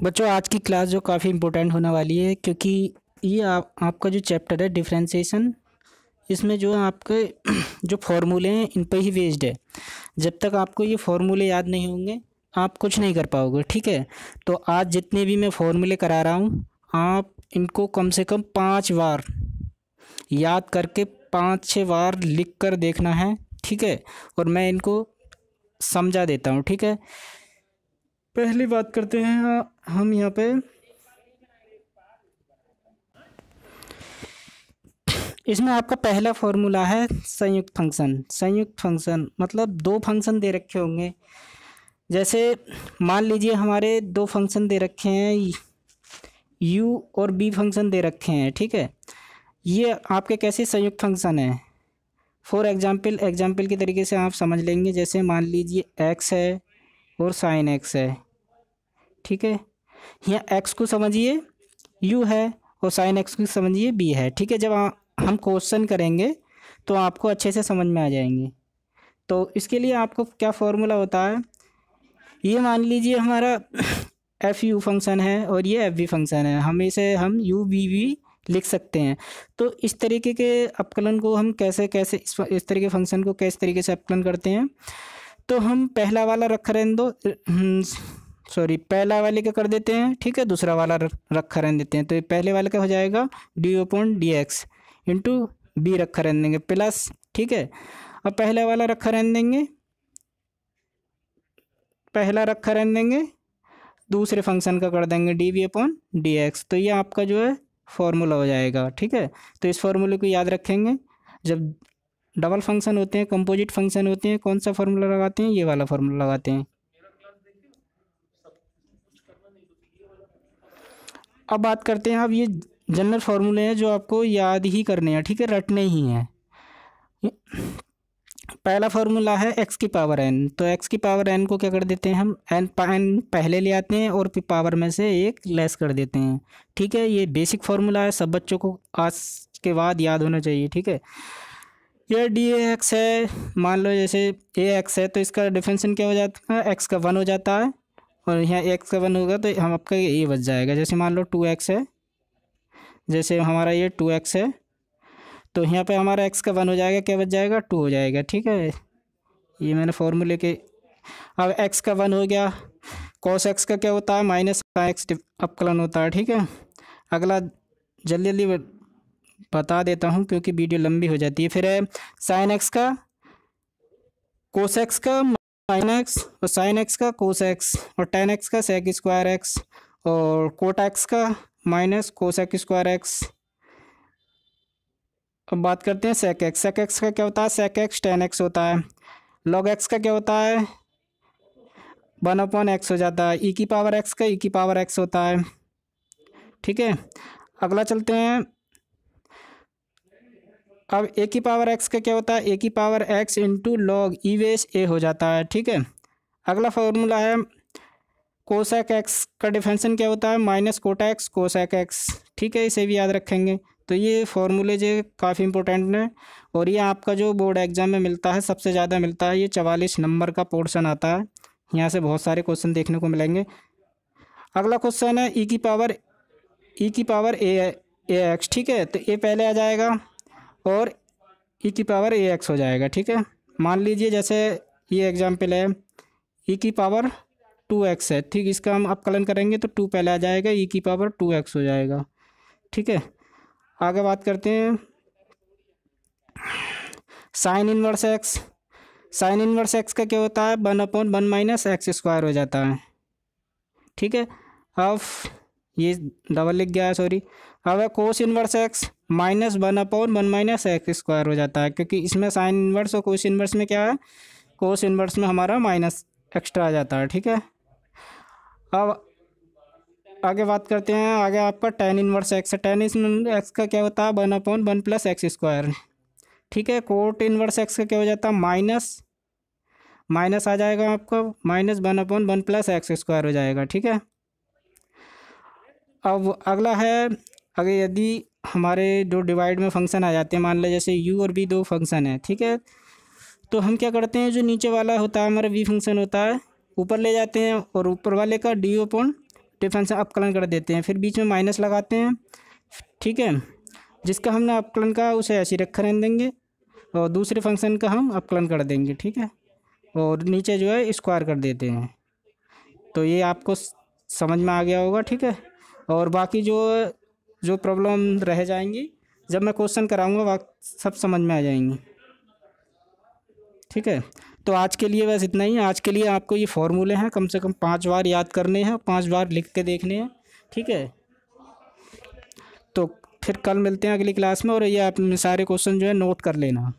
बच्चों आज की क्लास जो काफ़ी इम्पोर्टेंट होने वाली है क्योंकि ये आपका जो चैप्टर है डिफरेंशिएशन, इसमें जो आपके जो फार्मूले हैं इन पर ही बेस्ड है। जब तक आपको ये फार्मूले याद नहीं होंगे आप कुछ नहीं कर पाओगे, ठीक है। तो आज जितने भी मैं फार्मूले करा रहा हूँ आप इनको कम से कम 5 बार याद करके 5-6 बार लिख कर देखना है, ठीक है। और मैं इनको समझा देता हूँ, ठीक है। पहली बात करते हैं हम यहाँ पे इसमें आपका पहला फॉर्मूला है संयुक्त फंक्शन। संयुक्त फंक्शन मतलब दो फंक्शन दे रखे होंगे। जैसे मान लीजिए हमारे दो फंक्शन दे रखे हैं, u और b फंक्शन दे रखे हैं, ठीक है। ये आपके कैसे संयुक्त फंक्शन है। फॉर एग्जाम्पल के तरीके से आप समझ लेंगे। जैसे मान लीजिए x है और sin x है, ठीक है। यहाँ x को समझिए u है और sin x को समझिए b है, ठीक है। जब हम क्वेश्चन करेंगे तो आपको अच्छे से समझ में आ जाएंगे। तो इसके लिए आपको क्या फॉर्मूला होता है, ये मान लीजिए हमारा एफ यू फंक्शन है और ये एफ वी फंक्शन है। हम इसे यू वी वी लिख सकते हैं। तो इस तरीके के अपकलन को हम कैसे कैसे इस तरीके फंक्शन को किस तरीके से अपकलन करते हैं। तो हम पहला वाला रखा रहने दो, पहला वाले का कर देते हैं, ठीक है। दूसरा वाला रखा रहने देते हैं। तो पहले वाले का हो जाएगा D upon D X into B रखा रहने देंगे प्लस, ठीक है। अब पहला वाला रखा रहने देंगे, पहला रखा रहने देंगे, दूसरे फंक्शन का कर देंगे D B upon D X. तो ये आपका जो है फॉर्मूला हो जाएगा, ठीक है। तो इस फॉर्मूले को याद रखेंगे। जब डबल फंक्शन होते हैं, कंपोजिट फंक्शन होते हैं, कौन सा फॉर्मूला लगाते हैं, ये वाला फॉर्मूला लगाते हैं। अब बात करते हैं, अब ये जनरल फार्मूले हैं जो आपको याद ही करने हैं, ठीक है, रटने ही हैं। पहला फार्मूला है x की पावर n। तो x की पावर n को क्या कर देते हैं हम n पहले ले आते हैं और फिर पावर में से एक लेस कर देते हैं, ठीक है। ये बेसिक फार्मूला है, सब बच्चों को आज के बाद याद होना चाहिए, ठीक है। ये डी एक्स है, मान लो जैसे ए एक्स है तो इसका डिफरेंशियल क्या हो जाता है, x का 1 हो जाता है और यहाँ x का 1 होगा तो हम आपका ये बच जाएगा। जैसे मान लो 2x है, जैसे हमारा ये 2x है तो यहाँ पे हमारा x का 1 हो जाएगा, क्या बच जाएगा 2 हो जाएगा, ठीक है। ये मैंने फॉर्मूले के, अब x का 1 हो गया। cos x का क्या होता है, माइनस x अपकलन होता है, ठीक है। अगला जल्दी जल्दी बता देता हूँ क्योंकि वीडियो लंबी हो जाती है। फिर है sin x का cos x का माइनस और sin x का cos x और tan x का sec स्क्वायर x और cot x का minus cos x square x। अब बात करते हैं sec x। sec x का क्या होता है, sec x tan x होता है। log x का क्या होता है, 1/x हो जाता है। e की पावर x का e की पावर x होता है, ठीक है। अगला चलते हैं, अब a की पावर x का क्या होता है, a की power x into log E base a हो जाता है, ठीक है। अगला फॉर्मूला है कोसेक x का डिफरेंशियल क्या होता है, minus cot X cosec x, ठीक है। इसे भी याद रखेंगे। तो ये फॉर्मूले जो काफ़ी इंपॉर्टेंट है और ये आपका जो बोर्ड एग्जाम में मिलता है सबसे ज़्यादा मिलता है। ये 44 नंबर का पोर्शन आता है, यहाँ से बहुत सारे क्वेश्चन देखने को मिलेंगे। अगला क्वेश्चन है ई की पावर ए एक्स, ठीक है। तो ए पहले आ जाएगा और ई की पावर ए एक्स हो जाएगा, ठीक है। मान लीजिए जैसे ये एग्जाम्पल है ई की पावर 2x है, ठीक। इसका हम अपकलन करेंगे तो 2 पहले आ जाएगा, ई की पावर 2x हो जाएगा, ठीक है। आगे बात करते हैं sine inverse x. Sine inverse x का क्या होता है, 1/1 माइनस एक्स स्क्वायर हो जाता है, ठीक है। अब ये डबल लिख गया है, सॉरी। अब है cos inverse x minus 1/1 minus x square हो जाता है, क्योंकि इसमें साइन इनवर्स और कोस इनवर्स में क्या है, कोस इनवर्स में हमारा माइनस एक्स्ट्रा आ जाता है, ठीक है। अब आगे बात करते हैं, आगे आपका tan इनवर्स एक्स है। tan इनवर्स एक्स का क्या होता है, 1/1 प्लस एक्स स्क्वायर, ठीक है। कोट इनवर्स एक्स का क्या हो जाता है, माइनस आ जाएगा आपका, माइनस 1/1 प्लस एक्स स्क्वायर हो जाएगा, ठीक है। अब अगला है, अगर यदि हमारे जो डिवाइड में फंक्शन आ जाते हैं, मान लो जैसे u और v दो फंक्शन है, ठीक है। तो हम क्या करते हैं, जो नीचे वाला होता है हमारा v फंक्शन होता है, ऊपर ले जाते हैं और ऊपर वाले का डी अपॉन डिफरेंस अपकलन कर देते हैं, फिर बीच में माइनस लगाते हैं, ठीक है। जिसका हमने अपकलन का उसे ऐसे ही रखा रहने देंगे और दूसरे फंक्शन का हम अपकलन कर देंगे, ठीक है। और नीचे जो है स्क्वायर कर देते हैं। तो ये आपको समझ में आ गया होगा, ठीक है। और बाकी जो जो प्रॉब्लम रह जाएंगी जब मैं क्वेश्चन कराऊंगा वह सब समझ में आ जाएंगी, ठीक है। तो आज के लिए बस इतना ही। आज के लिए आपको ये फॉर्मूले हैं कम से कम 5 बार याद करने हैं, 5 बार लिख के देखने हैं, ठीक है। तो फिर कल मिलते हैं अगली क्लास में, और ये आप सारे क्वेश्चन जो है नोट कर लेना।